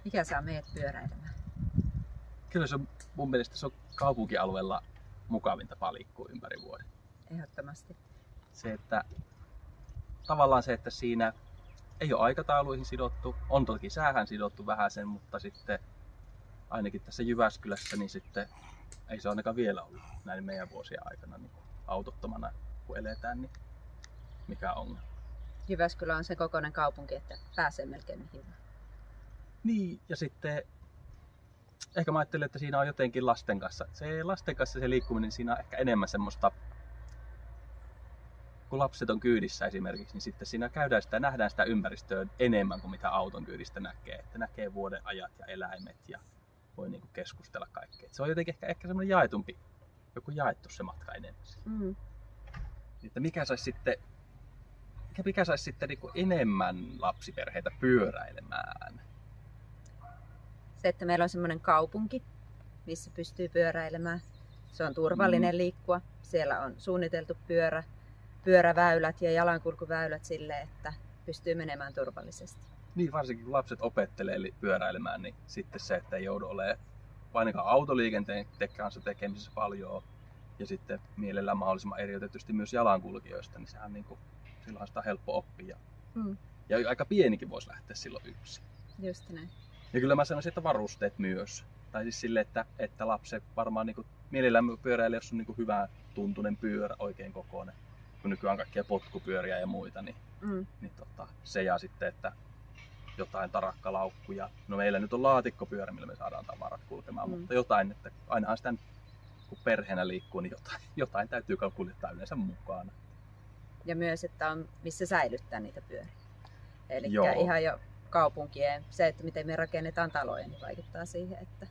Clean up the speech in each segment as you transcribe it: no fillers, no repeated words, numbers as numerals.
Mikä saa meidät pyöräilemään? Kyllä se on, mun mielestä se on kaupunkialueella mukavinta liikkua ympäri vuoden. Ehdottomasti. Se, että tavallaan se, että siinä ei ole aikatauluihin sidottu, on toki säähän sidottu vähän sen, mutta sitten ainakin tässä Jyväskylässä, niin sitten ei se ainakaan vielä ollut näin meidän vuosien aikana niin autottomana, kun eletään, niin mikä on. Jyväskylä on se kokoinen kaupunki, että pääsee melkein mihin. Niin, ja sitten ehkä mä ajattelen, että siinä on jotenkin lasten kanssa se liikkuminen, siinä on ehkä enemmän semmoista, kun lapset on kyydissä esimerkiksi, niin sitten siinä nähdään sitä ympäristöä enemmän kuin mitä auton kyydistä näkee. Että näkee vuoden ajat ja eläimet ja voi niinku keskustella kaikkea. Se on jotenkin ehkä semmoinen jaetumpi, jaettu se matka enemmän. Että mikä saisi sitten niinku enemmän lapsiperheitä pyöräilemään? Se, että meillä on semmoinen kaupunki, missä pystyy pyöräilemään. Se on turvallinen liikkua. Siellä on suunniteltu pyöräväylät ja jalankulkuväylät sille, että pystyy menemään turvallisesti. Niin, varsinkin kun lapset opettelee pyöräilemään, niin sitten se, että ei joudu olemaan ainakaan autoliikenteen kanssa tekemisissä paljon ja sitten mielellään mahdollisimman eriytetysti myös jalankulkijoista, niin sehän niinku, silloin sitä on helppo oppia. Ja aika pienikin voisi lähteä silloin yksin. Just näin. Ja kyllä mä sanoisin, että varusteet myös. Tai siis sille, että lapset varmaan niinku, mielellään pyöräilee, jos on niinku hyvä tuntunen pyörä, oikein kokoinen. Kun nykyään kaikkia potkupyöriä ja muita, niin se ja sitten, että jotain tarakkalaukkuja. No meillä nyt on laatikkopyörä, millä me saadaan tavarat kulkemaan, mutta jotain, että ainahan sitä kun perheenä liikkuu, niin jotain täytyy kuljettaa yleensä mukana. Ja myös, että on missä säilyttää niitä pyöriä. Eli ihan jo kaupunkien, se, että miten me rakennetaan taloja, niin vaikuttaa siihen, että...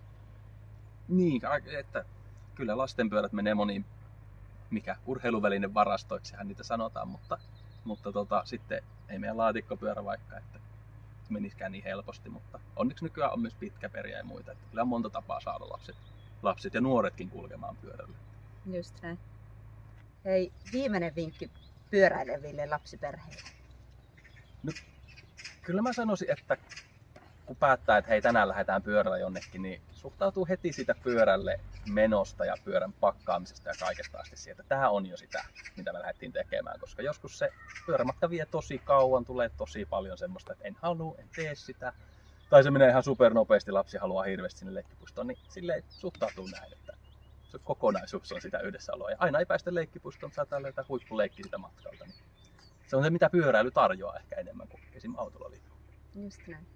Niin, että kyllä lastenpyörät menee moniin urheiluvälinen varastoiksihan niitä sanotaan, mutta sitten ei meidän laatikkopyörä vaikka, että se menisikään niin helposti, mutta onneksi nykyään on myös pitkäperiä ja muita, että kyllä on monta tapaa saada lapset ja nuoretkin kulkemaan pyörällä. Just näin. Hei, viimeinen vinkki pyöräileville lapsiperheille. No, kyllä mä sanoisin, että kun päättää, että hei tänään lähdetään pyörällä jonnekin, niin suhtautuu heti siitä pyörälle menosta ja pyörän pakkaamisesta ja kaikesta asti siihen, että tämä on jo sitä, mitä me lähdettiin tekemään, koska joskus se pyörämatka vie tosi kauan, tulee tosi paljon semmoista, että en halua, en tee sitä, tai se menee ihan supernopeasti, lapsi haluaa hirveästi sinne leikkipuistoon, niin silleen suhtautuu näin, että se kokonaisuus on sitä yhdessäoloa ja aina ei päästä leikkipuistoon, saattaa löytää huippuleikki sitä matkalta, niin se on se, mitä pyöräily tarjoaa ehkä enemmän kuin esim. Autolla liikkuu. Just näin.